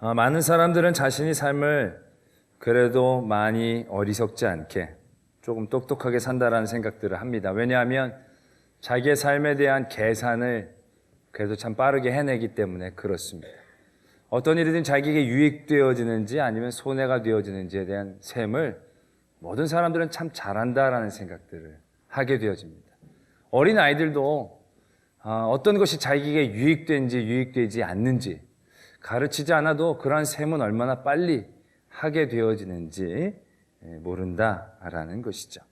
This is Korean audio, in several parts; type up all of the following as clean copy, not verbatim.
많은 사람들은 자신이 삶을 그래도 많이 어리석지 않게 조금 똑똑하게 산다라는 생각들을 합니다. 왜냐하면 자기의 삶에 대한 계산을 그래도 참 빠르게 해내기 때문에 그렇습니다. 어떤 일이든 자기에게 유익되어지는지 아니면 손해가 되어지는지에 대한 셈을 모든 사람들은 참 잘한다라는 생각들을 하게 되어집니다. 어린 아이들도 어떤 것이 자기에게 유익된지 유익되지 않는지 가르치지 않아도 그러한 셈은 얼마나 빨리 하게 되어지는지 모른다라는 것이죠.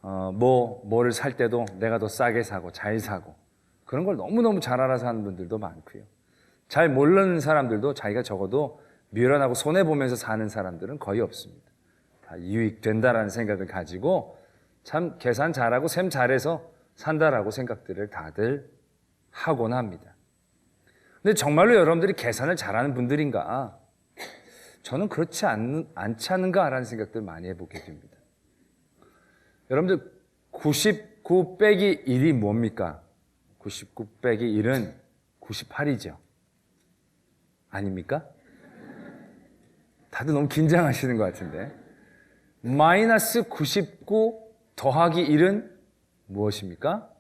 뭐를 살 때도 내가 더 싸게 사고 잘 사고 그런 걸 너무너무 잘 알아서 하는 분들도 많고요. 잘 모르는 사람들도 자기가 적어도 미련하고 손해보면서 사는 사람들은 거의 없습니다. 다 유익된다라는 생각을 가지고 참 계산 잘하고 셈 잘해서 산다라고 생각들을 다들 하곤 합니다. 근데 정말로 여러분들이 계산을 잘하는 분들인가? 저는 그렇지 않지 않은가라는 생각들을 많이 해보게 됩니다. 여러분들 99 빼기 1이 뭡니까? 99 빼기 1은 98이죠. 아닙니까? 다들 너무 긴장하시는 것 같은데. 마이너스 99 더하기 1은 무엇입니까?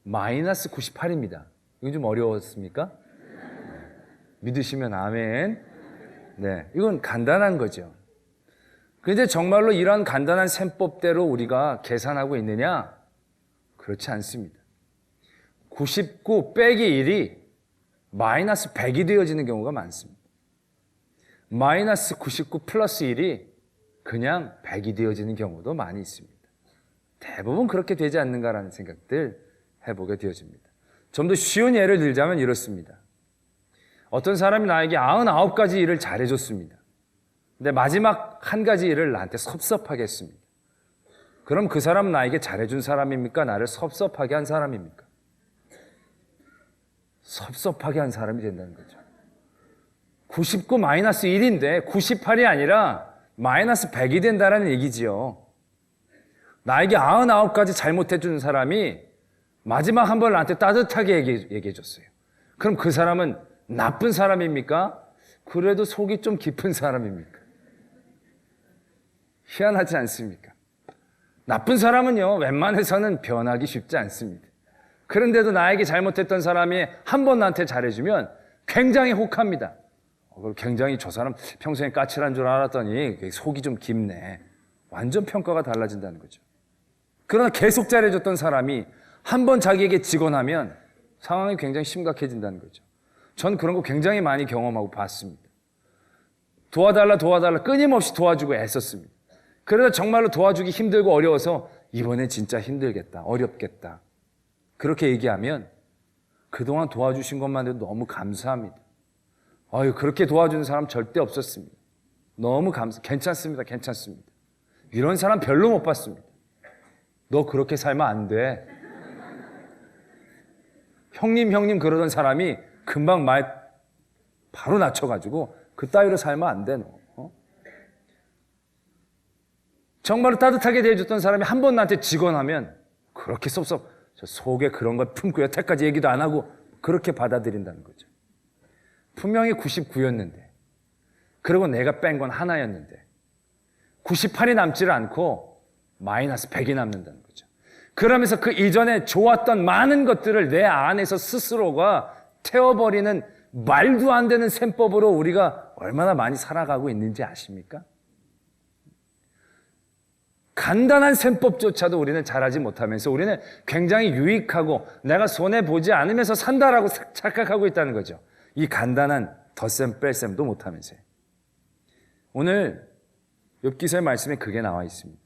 마이너스 98입니다. 이건 좀 어려웠습니까? 믿으시면 아멘. 네, 이건 간단한 거죠. 그런데 정말로 이러한 간단한 셈법대로 우리가 계산하고 있느냐? 그렇지 않습니다. 99 빼기 1이 마이너스 100이 되어지는 경우가 많습니다. 마이너스 99 플러스 1이 그냥 100이 되어지는 경우도 많이 있습니다. 대부분 그렇게 되지 않는가라는 생각들 해보게 되어집니다. 좀 더 쉬운 예를 들자면 이렇습니다. 어떤 사람이 나에게 99가지 일을 잘해줬습니다. 근데 마지막 한 가지 일을 나한테 섭섭하게 했습니다. 그럼 그 사람은 나에게 잘해준 사람입니까? 나를 섭섭하게 한 사람입니까? 섭섭하게 한 사람이 된다는 거죠. 99 마이너스 1인데 98이 아니라 마이너스 100이 된다는 얘기지요. 나에게 99가지 잘못해준 사람이 마지막 한 번 나한테 따뜻하게 얘기해줬어요. 그럼 그 사람은 나쁜 사람입니까? 그래도 속이 좀 깊은 사람입니까? 희한하지 않습니까? 나쁜 사람은요, 웬만해서는 변하기 쉽지 않습니다. 그런데도 나에게 잘못했던 사람이 한 번 나한테 잘해주면 굉장히 혹합니다. 굉장히 저 사람 평소에 까칠한 줄 알았더니 속이 좀 깊네. 완전 평가가 달라진다는 거죠. 그러나 계속 잘해줬던 사람이 한 번 자기에게 직언하면 상황이 굉장히 심각해진다는 거죠. 전 그런 거 굉장히 많이 경험하고 봤습니다. 도와달라 끊임없이 도와주고 애썼습니다. 그러다 정말로 도와주기 힘들고 어려워서 이번엔 진짜 힘들겠다, 어렵겠다. 그렇게 얘기하면 그동안 도와주신 것만 해도 너무 감사합니다. 그렇게 도와주는 사람 절대 없었습니다. 너무 괜찮습니다. 이런 사람 별로 못 봤습니다. 너 그렇게 살면 안 돼. 형님 그러던 사람이 금방 말 바로 낮춰가지고 그 따위로 살면 안 돼, 너. 정말로 따뜻하게 대해줬던 사람이 한 번 나한테 직언하면 그렇게 저 속에 그런 걸 품고 여태까지 얘기도 안 하고 그렇게 받아들인다는 거죠. 분명히 99였는데 그리고 내가 뺀 건 하나였는데 98이 남지를 않고 마이너스 100이 남는다는 거죠. 그러면서 그 이전에 좋았던 많은 것들을 내 안에서 스스로가 태워버리는 말도 안 되는 셈법으로 우리가 얼마나 많이 살아가고 있는지 아십니까? 간단한 셈법조차도 우리는 잘하지 못하면서 우리는 굉장히 유익하고 내가 손해보지 않으면서 산다라고 착각하고 있다는 거죠. 이 간단한 덧셈 뺄셈도 못하면서요. 오늘 욥기서의 말씀에 그게 나와 있습니다.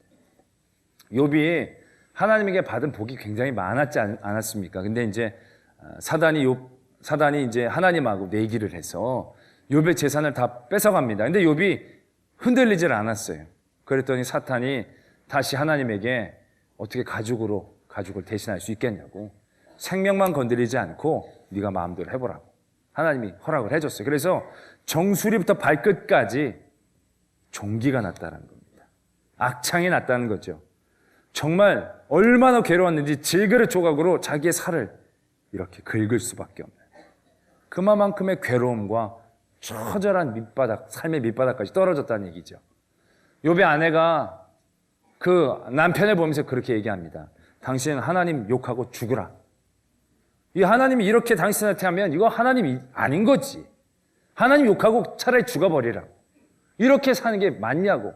욥이 하나님에게 받은 복이 굉장히 많았지 않았습니까? 근데 이제 사단이 이제 하나님하고 내기를 해서 욥의 재산을 다 뺏어갑니다. 근데 욥이 흔들리질 않았어요. 그랬더니 사탄이 다시 하나님에게 어떻게 가죽을 대신할 수 있겠냐고, 생명만 건드리지 않고 네가 마음대로 해보라고 하나님이 허락을 해줬어요. 그래서 정수리부터 발끝까지 종기가 났다는 겁니다. 악창이 났다는 거죠. 정말 얼마나 괴로웠는지 질그릇 조각으로 자기의 살을 이렇게 긁을 수밖에 없는 그만큼의 괴로움과 처절한 밑바닥, 삶의 밑바닥까지 떨어졌다는 얘기죠. 욥의 아내가 그 남편을 보면서 그렇게 얘기합니다. 당신은 하나님 욕하고 죽으라. 이 하나님이 이렇게 당신한테 하면 이거 하나님이 아닌 거지. 하나님 욕하고 차라리 죽어버리라. 이렇게 사는 게 맞냐고.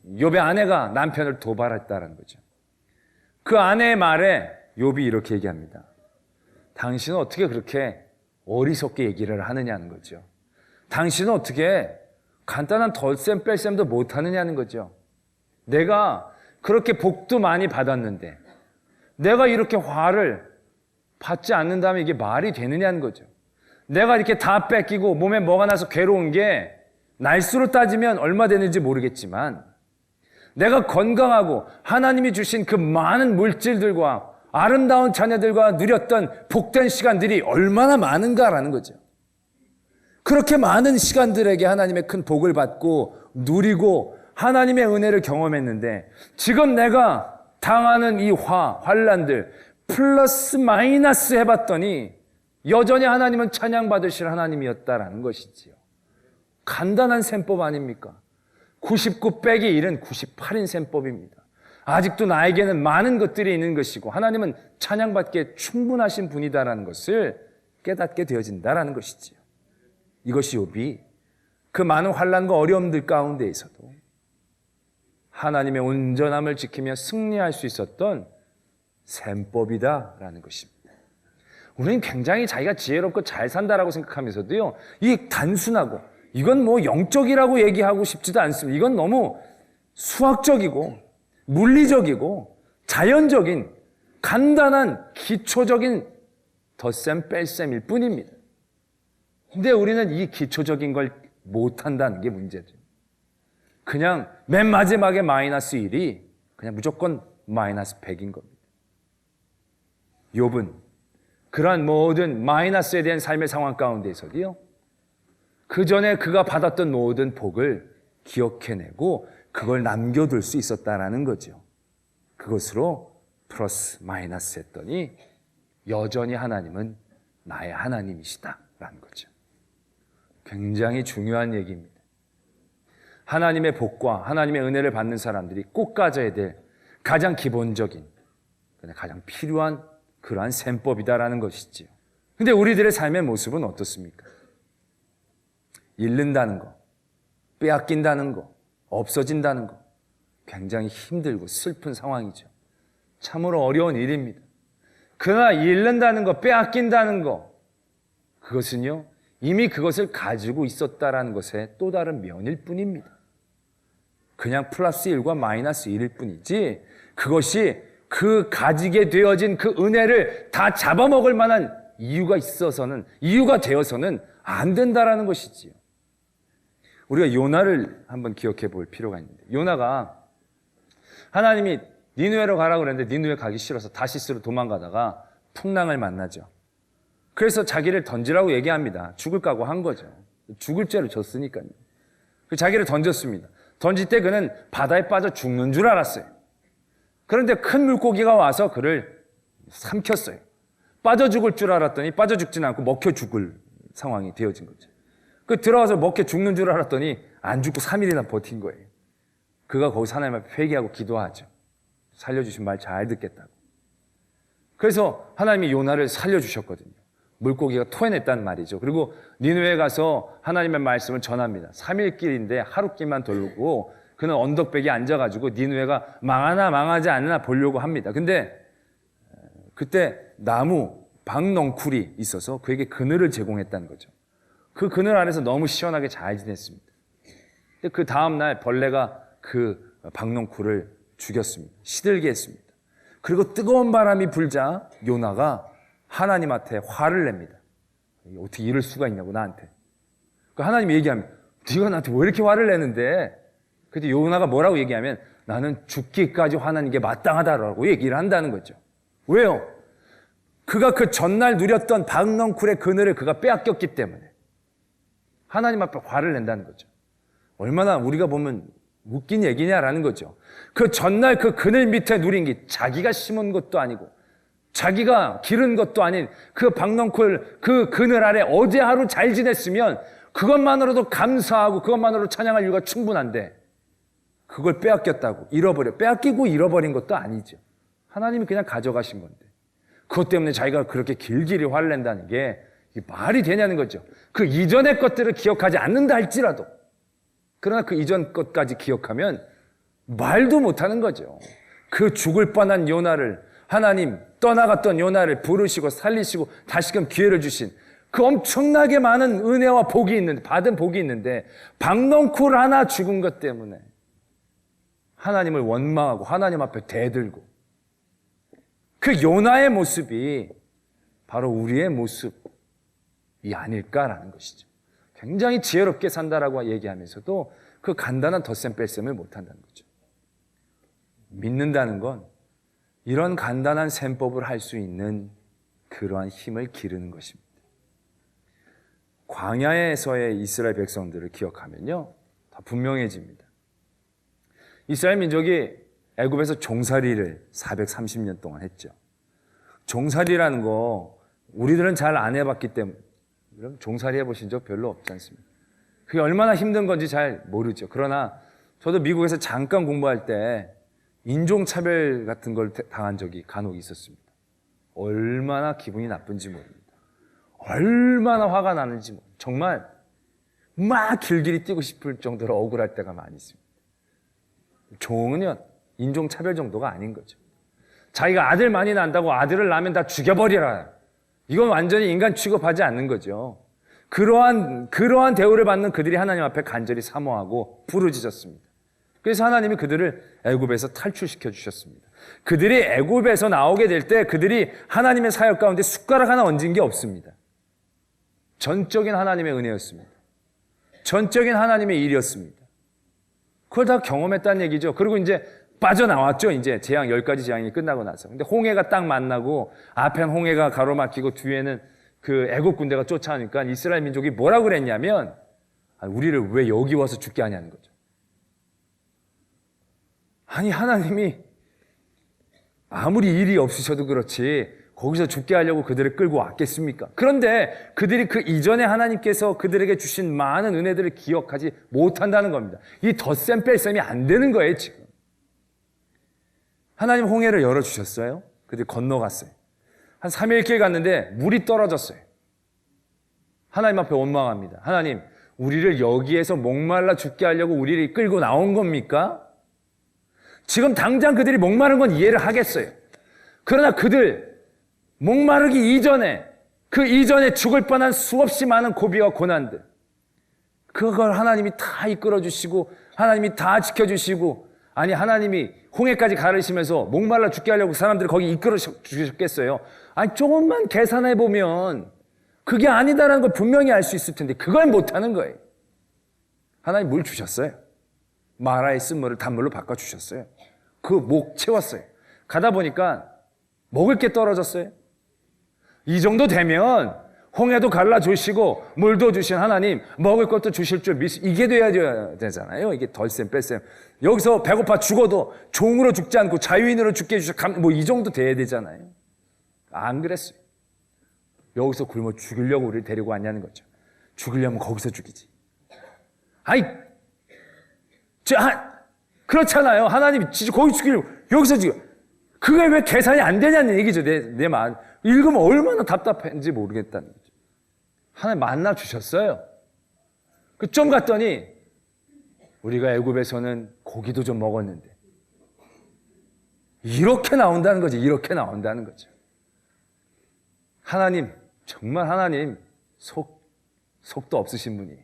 욥의 아내가 남편을 도발했다는 거죠. 그 아내의 말에 욥이 이렇게 얘기합니다. 당신은 어떻게 그렇게 어리석게 얘기를 하느냐는 거죠. 당신은 어떻게 간단한 덜셈 뺄셈도 못하느냐는 거죠. 내가 그렇게 복도 많이 받았는데 내가 이렇게 화를 받지 않는다면 이게 말이 되느냐는 거죠. 내가 이렇게 다 뺏기고 몸에 뭐가 나서 괴로운 게 날수로 따지면 얼마 되는지 모르겠지만 내가 건강하고 하나님이 주신 그 많은 물질들과 아름다운 자녀들과 누렸던 복된 시간들이 얼마나 많은가라는 거죠. 그렇게 많은 시간들에게 하나님의 큰 복을 받고 누리고 하나님의 은혜를 경험했는데 지금 내가 당하는 이 환란들 플러스 마이너스 해봤더니 여전히 하나님은 찬양받으실 하나님이었다라는 것이지요. 간단한 셈법 아닙니까? 99 빼기 1은 98인 셈법입니다. 아직도 나에게는 많은 것들이 있는 것이고 하나님은 찬양받기에 충분하신 분이다라는 것을 깨닫게 되어진다라는 것이지요. 이것이 욥이 그 많은 환난과 어려움들 가운데에서도 하나님의 온전함을 지키며 승리할 수 있었던 셈법이다라는 것입니다. 우리는 굉장히 자기가 지혜롭고 잘 산다라고 생각하면서도요, 이 단순하고 이건 뭐 영적이라고 얘기하고 싶지도 않습니다. 이건 너무 수학적이고 물리적이고 자연적인 간단한 기초적인 덧셈 뺄셈일 뿐입니다. 근데 우리는 이 기초적인 걸 못한다는 게 문제죠. 그냥 맨 마지막에 마이너스 1이 그냥 무조건 마이너스 100인 겁니다. 욥은 그러한 모든 마이너스에 대한 삶의 상황 가운데에서도요, 그 전에 그가 받았던 모든 복을 기억해내고 그걸 남겨둘 수 있었다라는 거죠. 그것으로 플러스 마이너스 했더니 여전히 하나님은 나의 하나님이시다라는 거죠. 굉장히 중요한 얘기입니다. 하나님의 복과 하나님의 은혜를 받는 사람들이 꼭 가져야 될 가장 기본적인, 가장 필요한 그러한 셈법이다라는 것이지요. 근데 우리들의 삶의 모습은 어떻습니까? 잃는다는 거, 빼앗긴다는 거, 없어진다는 거 굉장히 힘들고 슬픈 상황이죠. 참으로 어려운 일입니다. 그러나 잃는다는 거, 빼앗긴다는 거, 그것은요, 이미 그것을 가지고 있었다라는 것의 또 다른 면일 뿐입니다. 그냥 플러스 1과 마이너스 1일 뿐이지 그것이 그 가지게 되어진 그 은혜를 다 잡아먹을 만한 이유가 되어서는 안 된다라는 것이지요. 우리가 요나를 한번 기억해 볼 필요가 있는데, 요나가 하나님이 니느웨로 가라고 그랬는데 니느웨 가기 싫어서 다시스로 도망가다가 풍랑을 만나죠. 그래서 자기를 던지라고 얘기합니다. 죽을 각오 한 거죠. 죽을 죄로 졌으니까요. 자기를 던졌습니다. 던질 때 그는 바다에 빠져 죽는 줄 알았어요. 그런데 큰 물고기가 와서 그를 삼켰어요. 빠져 죽을 줄 알았더니 빠져 죽지는 않고 먹혀 죽을 상황이 되어진 거죠. 들어가서 먹혀 죽는 줄 알았더니 안 죽고 3일이나 버틴 거예요. 그가 거기서 하나님 앞에 회개하고 기도하죠. 살려주신 말 잘 듣겠다고. 그래서 하나님이 요나를 살려주셨거든요. 물고기가 토해냈단 말이죠. 그리고 니느웨에 가서 하나님의 말씀을 전합니다. 3일 길인데 하루 길만 돌고 그는 언덕백에 앉아가지고 니느웨가 망하나 망하지 않나 보려고 합니다. 근데 그때 나무 박넝쿨이 있어서 그에게 그늘을 제공했다는 거죠. 그 그늘 안에서 너무 시원하게 잘 지냈습니다. 근데 그 다음날 벌레가 그 박넝쿨을 죽였습니다. 시들게 했습니다. 그리고 뜨거운 바람이 불자 요나가 하나님한테 화를 냅니다. 어떻게 이럴 수가 있냐고 나한테. 하나님이 얘기하면 네가 나한테 왜 이렇게 화를 내는데? 그때 요나가 뭐라고 얘기하면 나는 죽기까지 화나는 게 마땅하다라고 얘기를 한다는 거죠. 왜요? 그가 그 전날 누렸던 박넝쿨의 그늘을 그가 빼앗겼기 때문에 하나님 앞에 화를 낸다는 거죠. 얼마나 우리가 보면 웃긴 얘기냐라는 거죠. 그 전날 그 그늘 밑에 누린 게 자기가 심은 것도 아니고 자기가 기른 것도 아닌 그 박넝쿨 그 그늘 아래 어제 하루 잘 지냈으면 그것만으로도 감사하고 그것만으로도 찬양할 이유가 충분한데 그걸 빼앗겼다고 빼앗기고 잃어버린 것도 아니죠. 하나님이 그냥 가져가신 건데 그것 때문에 자기가 그렇게 길길이 화를 낸다는 게 이게 말이 되냐는 거죠. 그 이전의 것들을 기억하지 않는다 할지라도 그러나 그 이전 것까지 기억하면 말도 못하는 거죠. 그 죽을 뻔한 요나를 하나님 떠나갔던 요나를 부르시고 살리시고 다시금 기회를 주신 그 엄청나게 많은 은혜와 복이 있는데 받은 복이 있는데 박넝쿨 하나 죽은 것 때문에 하나님을 원망하고 하나님 앞에 대들고 그 요나의 모습이 바로 우리의 모습이 아닐까라는 것이죠. 굉장히 지혜롭게 산다라고 얘기하면서도 그 간단한 덧셈 뺄셈을 못한다는 거죠. 믿는다는 건 이런 간단한 셈법을 할 수 있는 그러한 힘을 기르는 것입니다. 광야에서의 이스라엘 백성들을 기억하면요, 더 분명해집니다. 이스라엘 민족이 애굽에서 종살이를 430년 동안 했죠. 종살이라는 거 우리들은 잘 안 해봤기 때문에 여러분 종살이 해보신 적 별로 없지 않습니까? 그게 얼마나 힘든 건지 잘 모르죠. 그러나 저도 미국에서 잠깐 공부할 때 인종차별 같은 걸 당한 적이 간혹 있었습니다. 얼마나 기분이 나쁜지 모릅니다. 얼마나 화가 나는지 정말 막 길길이 뛰고 싶을 정도로 억울할 때가 많이 있습니다. 종은요 인종차별 정도가 아닌 거죠. 자기가 아들 많이 난다고 아들을 낳으면 다 죽여버리라. 이건 완전히 인간 취급하지 않는 거죠. 그러한 대우를 받는 그들이 하나님 앞에 간절히 사모하고 부르짖었습니다. 그래서 하나님이 그들을 애굽에서 탈출시켜 주셨습니다. 그들이 애굽에서 나오게 될 때 그들이 하나님의 사역 가운데 숟가락 하나 얹은 게 없습니다. 전적인 하나님의 은혜였습니다. 전적인 하나님의 일이었습니다. 그걸 다 경험했다는 얘기죠. 그리고 이제 빠져나왔죠. 이제 재앙 10가지 재앙이 끝나고 나서. 근데 홍해가 딱 만나고 앞엔 홍해가 가로막히고 뒤에는 그 애국 군대가 쫓아오니까 이스라엘 민족이 뭐라고 그랬냐면 우리를 왜 여기 와서 죽게 하냐는 거죠. 아니 하나님이 아무리 일이 없으셔도 그렇지 거기서 죽게 하려고 그들을 끌고 왔겠습니까? 그런데 그들이 그 이전에 하나님께서 그들에게 주신 많은 은혜들을 기억하지 못한다는 겁니다. 이 덧셈 뺄셈이 안 되는 거예요 지금. 하나님 홍해를 열어주셨어요. 그들이 건너갔어요. 한 3일 길 갔는데 물이 떨어졌어요. 하나님 앞에 원망합니다. 하나님 우리를 여기에서 목말라 죽게 하려고 우리를 끌고 나온 겁니까? 지금 당장 그들이 목마른 건 이해를 하겠어요. 그러나 그들 목마르기 이전에 그 이전에 죽을 뻔한 수없이 많은 고비와 고난들 그걸 하나님이 다 이끌어 주시고 하나님이 다 지켜주시고 아니 하나님이 홍해까지 가르시면서 목말라 죽게 하려고 사람들을 거기 이끌어 주셨겠어요? 아니 조금만 계산해 보면 그게 아니다라는 걸 분명히 알 수 있을 텐데 그걸 못하는 거예요. 하나님 물 주셨어요. 마라의 쓴물을 단물로 바꿔주셨어요. 그 목 채웠어요. 가다 보니까 먹을 게 떨어졌어요. 이 정도 되면 홍해도 갈라주시고 물도 주신 하나님 먹을 것도 주실 줄 이게 돼야 되잖아요. 이게 덜셈 뺄셈. 여기서 배고파 죽어도 종으로 죽지 않고 자유인으로 죽게 해주셔 뭐 이 정도 돼야 되잖아요. 안 그랬어요. 여기서 굶어 죽이려고 우리를 데리고 왔냐는 거죠. 죽이려면 거기서 죽이지. 아이 그렇잖아요. 하나님이 진짜 거기 죽이려고 여기서 죽여. 그게 왜 계산이 안 되냐는 얘기죠. 내 말. 읽으면 얼마나 답답한지 모르겠다는 거죠. 하나님 만나 주셨어요. 좀 갔더니 우리가 애굽에서는 고기도 좀 먹었는데 이렇게 나온다는 거죠. 이렇게 나온다는 거죠. 하나님 정말 하나님 속도 없으신 분이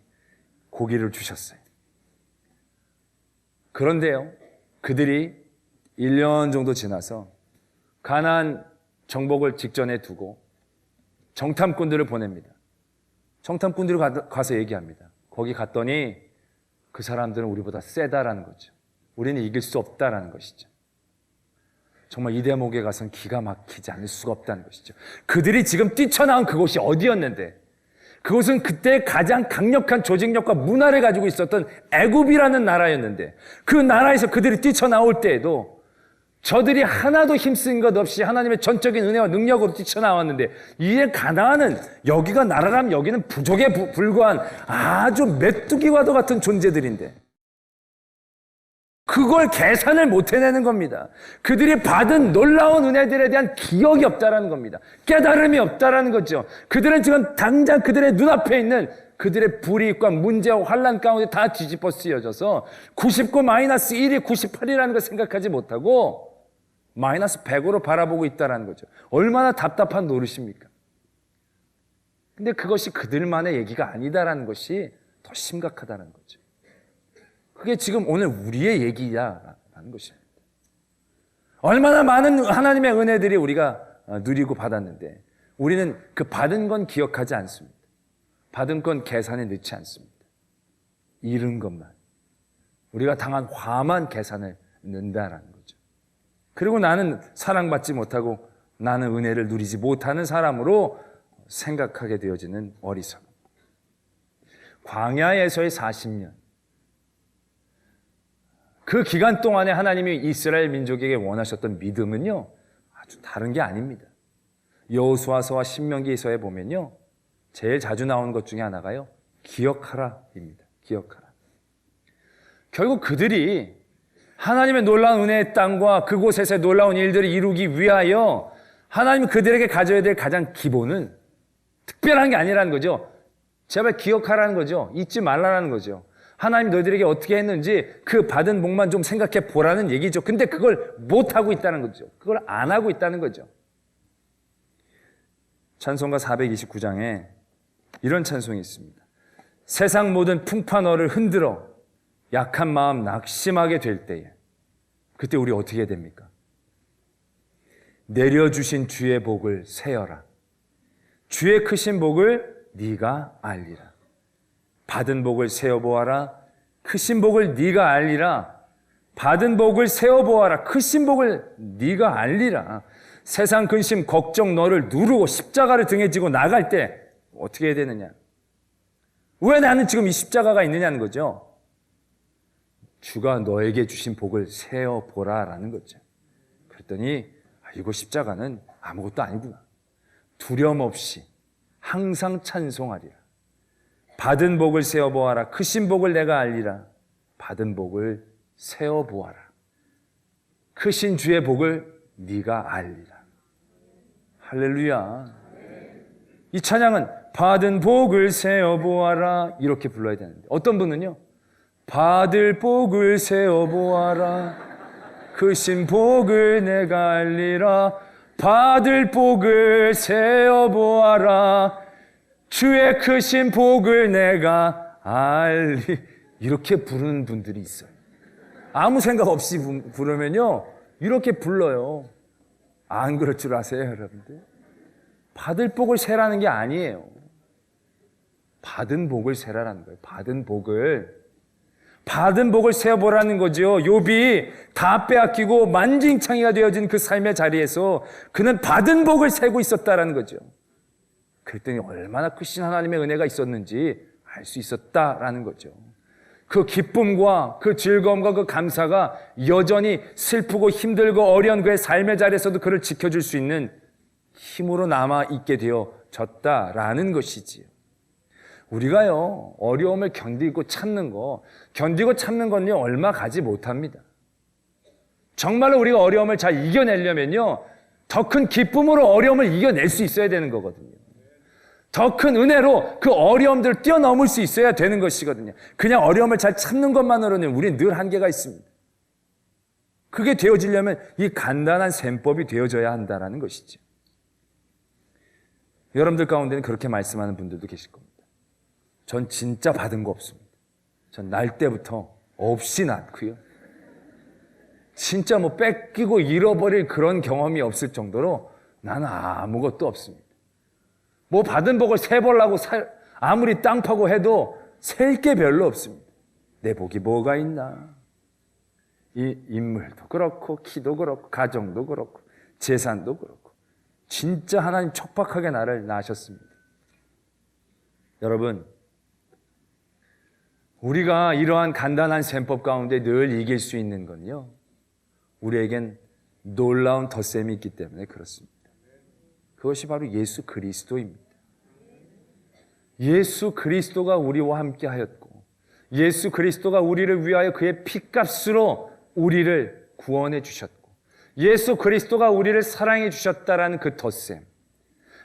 고기를 주셨어요. 그런데요. 그들이 1년 정도 지나서 가나안 정복을 직전에 두고 정탐꾼들을 보냅니다. 정탐꾼들이 가서 얘기합니다. 거기 갔더니 그 사람들은 우리보다 세다라는 거죠. 우리는 이길 수 없다라는 것이죠. 정말 이 대목에 가서는 기가 막히지 않을 수가 없다는 것이죠. 그들이 지금 뛰쳐나온 그곳이 어디였는데 그곳은 그때 가장 강력한 조직력과 문화를 가지고 있었던 애굽이라는 나라였는데 그 나라에서 그들이 뛰쳐나올 때에도 저들이 하나도 힘쓴 것 없이 하나님의 전적인 은혜와 능력으로 뛰쳐나왔는데 이제 가나안은 여기가 나라라면 여기는 부족에 불과한 아주 메뚜기와도 같은 존재들인데 그걸 계산을 못 해내는 겁니다. 그들이 받은 놀라운 은혜들에 대한 기억이 없다라는 겁니다. 깨달음이 없다라는 거죠. 그들은 지금 당장 그들의 눈앞에 있는 그들의 불이익과 문제와 환난 가운데 다 뒤집어 쓰여져서 99 마이너스 1이 98이라는 걸 생각하지 못하고 마이너스 100으로 바라보고 있다는 거죠. 얼마나 답답한 노릇입니까? 근데 그것이 그들만의 얘기가 아니다라는 것이 더 심각하다는 거죠. 그게 지금 오늘 우리의 얘기야라는 것입니다. 얼마나 많은 하나님의 은혜들이 우리가 누리고 받았는데 우리는 그 받은 건 기억하지 않습니다. 받은 건 계산에 넣지 않습니다. 잃은 것만, 우리가 당한 화만 계산을 넣는다라는 거죠. 그리고 나는 사랑받지 못하고 나는 은혜를 누리지 못하는 사람으로 생각하게 되어지는 어리석음. 광야에서의 40년, 그 기간 동안에 하나님이 이스라엘 민족에게 원하셨던 믿음은요, 아주 다른 게 아닙니다. 여호수아서와 신명기서에 보면요, 제일 자주 나오는 것 중에 하나가요, 기억하라입니다. 기억하라. 결국 그들이 하나님의 놀라운 은혜의 땅과 그곳에서의 놀라운 일들을 이루기 위하여 하나님이 그들에게 가져야 될 가장 기본은 특별한 게 아니라는 거죠. 제발 기억하라는 거죠. 잊지 말라는 거죠. 하나님 너희들에게 어떻게 했는지 그 받은 복만 좀 생각해 보라는 얘기죠. 근데 그걸 못하고 있다는 거죠. 그걸 안 하고 있다는 거죠. 찬송가 429장에 이런 찬송이 있습니다. 세상 모든 풍파 너를 흔들어 약한 마음 낙심하게 될 때에 그때 우리 어떻게 해야 됩니까? 내려주신 주의 복을 세어라. 주의 크신 복을 네가 알리라. 받은 복을 세어보아라. 크신 복을 네가 알리라. 받은 복을 세어보아라. 크신 복을 네가 알리라. 세상 근심 걱정 너를 누르고 십자가를 등에 지고 나갈 때 어떻게 해야 되느냐? 왜 나는 지금 이 십자가가 있느냐는 거죠. 주가 너에게 주신 복을 세어보라라는 거죠. 그랬더니 이거 십자가는 아무것도 아니구나. 두려움 없이 항상 찬송하리라. 받은 복을 세어보아라. 크신 복을 내가 알리라. 받은 복을 세어보아라. 크신 주의 복을 네가 알리라. 할렐루야. 이 찬양은 받은 복을 세어보아라 이렇게 불러야 되는데 어떤 분은요, 받을 복을 세어보아라. 크신 복을 내가 알리라. 받을 복을 세어보아라. 주의 크신 복을 내가 알리. 이렇게 부르는 분들이 있어요. 아무 생각 없이 부르면요 이렇게 불러요. 안 그럴 줄 아세요, 여러분들? 받을 복을 세라는 게 아니에요. 받은 복을 세라는 거예요. 받은 복을 세어보라는 거죠. 욥이 다 빼앗기고 만진창이가 되어진 그 삶의 자리에서 그는 받은 복을 세고 있었다라는 거죠. 그랬더니 얼마나 크신 하나님의 은혜가 있었는지 알 수 있었다라는 거죠. 그 기쁨과 그 즐거움과 그 감사가 여전히 슬프고 힘들고 어려운 그의 삶의 자리에서도 그를 지켜줄 수 있는 힘으로 남아있게 되어졌다라는 것이지요. 우리가요, 어려움을 견디고 참는 건요, 얼마 가지 못합니다. 정말로 우리가 어려움을 잘 이겨내려면요, 더 큰 기쁨으로 어려움을 이겨낼 수 있어야 되는 거거든요. 더 큰 은혜로 그 어려움들을 뛰어넘을 수 있어야 되는 것이거든요. 그냥 어려움을 잘 참는 것만으로는 우리는 늘 한계가 있습니다. 그게 되어지려면 이 간단한 셈법이 되어져야 한다는 것이죠. 여러분들 가운데는 그렇게 말씀하는 분들도 계실 겁니다. 전 진짜 받은 거 없습니다. 전 날 때부터 없이 낳고요. 진짜 뭐 뺏기고 잃어버릴 그런 경험이 없을 정도로 나는 아무것도 없습니다. 뭐 받은 복을 세보려고 아무리 땅 파고 해도 셀 게 별로 없습니다. 내 복이 뭐가 있나? 이 인물도 그렇고 키도 그렇고 가정도 그렇고 재산도 그렇고 진짜 하나님 척박하게 나를 낳으셨습니다. 여러분, 우리가 이러한 간단한 셈법 가운데 늘 이길 수 있는 건요, 우리에겐 놀라운 덧셈이 있기 때문에 그렇습니다. 그것이 바로 예수 그리스도입니다. 예수 그리스도가 우리와 함께 하였고 예수 그리스도가 우리를 위하여 그의 피값으로 우리를 구원해 주셨고 예수 그리스도가 우리를 사랑해 주셨다라는 그 덧셈.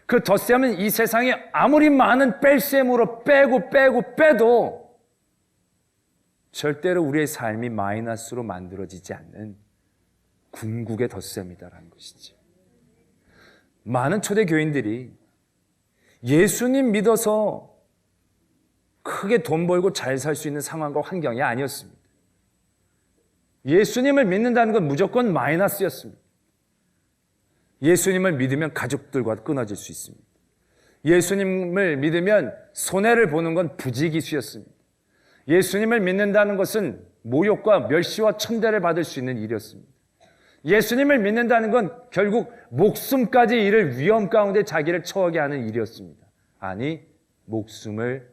그 덧셈은 이 세상에 아무리 많은 뺄셈으로 빼도 절대로 우리의 삶이 마이너스로 만들어지지 않는 궁극의 덧셈이다라는 것이지. 많은 초대 교인들이 예수님 믿어서 크게 돈 벌고 잘 살 수 있는 상황과 환경이 아니었습니다. 예수님을 믿는다는 건 무조건 마이너스였습니다. 예수님을 믿으면 가족들과 끊어질 수 있습니다. 예수님을 믿으면 손해를 보는 건 부지기수였습니다. 예수님을 믿는다는 것은 모욕과 멸시와 천대를 받을 수 있는 일이었습니다. 예수님을 믿는다는 건 결국 목숨까지 잃을 위험 가운데 자기를 처하게 하는 일이었습니다. 아니, 목숨을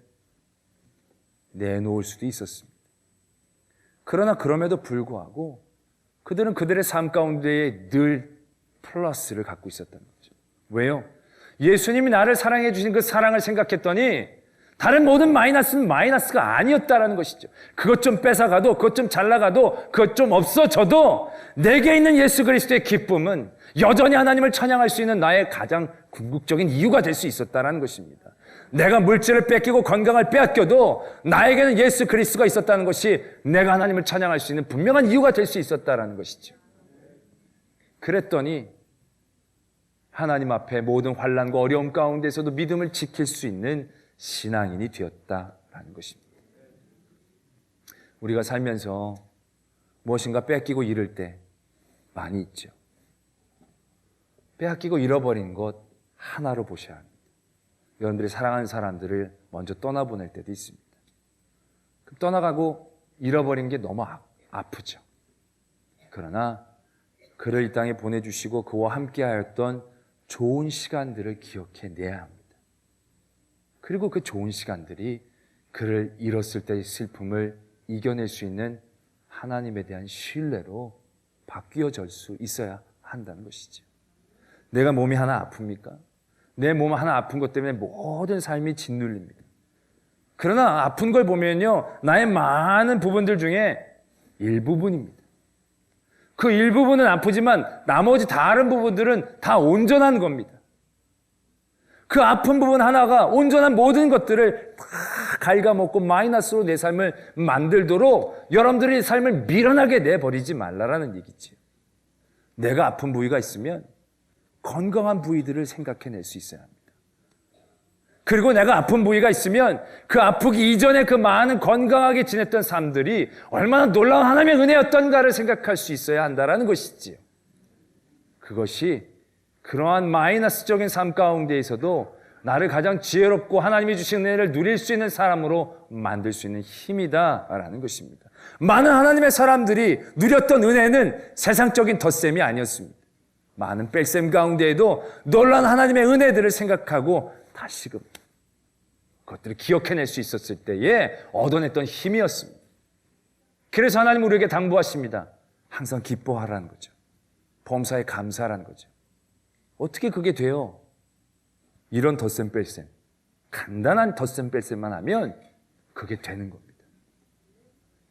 내놓을 수도 있었습니다. 그러나 그럼에도 불구하고 그들은 그들의 삶 가운데에 늘 플러스를 갖고 있었다는 거죠. 왜요? 예수님이 나를 사랑해 주신 그 사랑을 생각했더니 다른 모든 마이너스는 마이너스가 아니었다라는 것이죠. 그것 좀 뺏어가도, 그것 좀 잘나가도, 그것 좀 없어져도 내게 있는 예수 그리스도의 기쁨은 여전히 하나님을 찬양할 수 있는 나의 가장 궁극적인 이유가 될 수 있었다라는 것입니다. 내가 물질을 뺏기고 건강을 빼앗겨도 나에게는 예수 그리스도가 있었다는 것이 내가 하나님을 찬양할 수 있는 분명한 이유가 될 수 있었다라는 것이죠. 그랬더니 하나님 앞에 모든 환난과 어려움 가운데서도 믿음을 지킬 수 있는 신앙인이 되었다라는 것입니다. 우리가 살면서 무엇인가 뺏기고 잃을 때 많이 있죠. 빼앗기고 잃어버린 것 하나로 보셔야 합니다. 여러분들이 사랑하는 사람들을 먼저 떠나보낼 때도 있습니다. 떠나가고 잃어버린 게 너무 아프죠. 그러나 그를 이 땅에 보내주시고 그와 함께하였던 좋은 시간들을 기억해내야 합니다. 그리고 그 좋은 시간들이 그를 잃었을 때의 슬픔을 이겨낼 수 있는 하나님에 대한 신뢰로 바뀌어질 수 있어야 한다는 것이죠. 내가 몸이 하나 아픕니까? 내 몸 하나 아픈 것 때문에 모든 삶이 짓눌립니다. 그러나 아픈 걸 보면요, 나의 많은 부분들 중에 일부분입니다. 그 일부분은 아프지만 나머지 다른 부분들은 다 온전한 겁니다. 그 아픈 부분 하나가 온전한 모든 것들을 다 갉아먹고 마이너스로 내 삶을 만들도록 여러분들의 삶을 밀어나게 내버리지 말라라는 얘기지. 내가 아픈 부위가 있으면 건강한 부위들을 생각해낼 수 있어야 합니다. 그리고 내가 아픈 부위가 있으면 그 아프기 이전에 그 많은 건강하게 지냈던 삶들이 얼마나 놀라운 하나님의 은혜였던가를 생각할 수 있어야 한다는 것이지요. 그것이 그러한 마이너스적인 삶 가운데에서도 나를 가장 지혜롭고 하나님이 주신 은혜를 누릴 수 있는 사람으로 만들 수 있는 힘이다라는 것입니다. 많은 하나님의 사람들이 누렸던 은혜는 세상적인 덧셈이 아니었습니다. 많은 뺄셈 가운데에도 놀라운 하나님의 은혜들을 생각하고 다시금 그것들을 기억해낼 수 있었을 때에 얻어냈던 힘이었습니다. 그래서 하나님 우리에게 당부하십니다. 항상 기뻐하라는 거죠. 범사에 감사하라는 거죠. 어떻게 그게 돼요? 이런 덧셈 뺄셈, 간단한 덧셈 뺄셈만 하면 그게 되는 겁니다.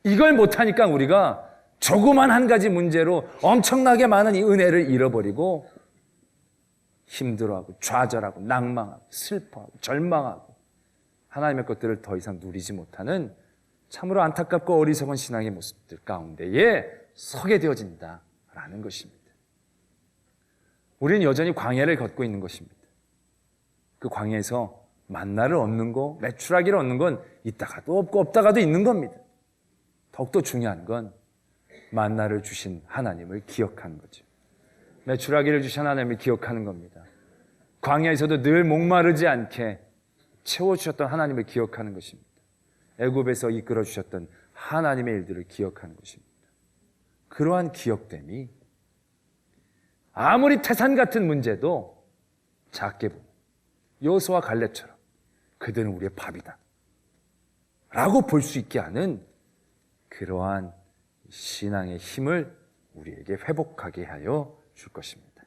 이걸 못하니까 우리가 조그만 한 가지 문제로 엄청나게 많은 이 은혜를 잃어버리고 힘들어하고 좌절하고 낭망하고 슬퍼하고 절망하고 하나님의 것들을 더 이상 누리지 못하는 참으로 안타깝고 어리석은 신앙의 모습들 가운데에 서게 되어진다라는 것입니다. 우리는 여전히 광야를 걷고 있는 것입니다. 그 광야에서 만나를 얻는 거, 메추라기를 얻는 건 있다가도 없고 없다가도 있는 겁니다. 더욱더 중요한 건 만나를 주신 하나님을 기억하는 거죠. 메추라기를 주신 하나님을 기억하는 겁니다. 광야에서도 늘 목마르지 않게 채워주셨던 하나님을 기억하는 것입니다. 애굽에서 이끌어주셨던 하나님의 일들을 기억하는 것입니다. 그러한 기억됨이 아무리 태산 같은 문제도 작게 보고 여호수아와 갈렙처럼 그들은 우리의 밥이다 라고 볼 수 있게 하는 그러한 신앙의 힘을 우리에게 회복하게 하여 줄 것입니다.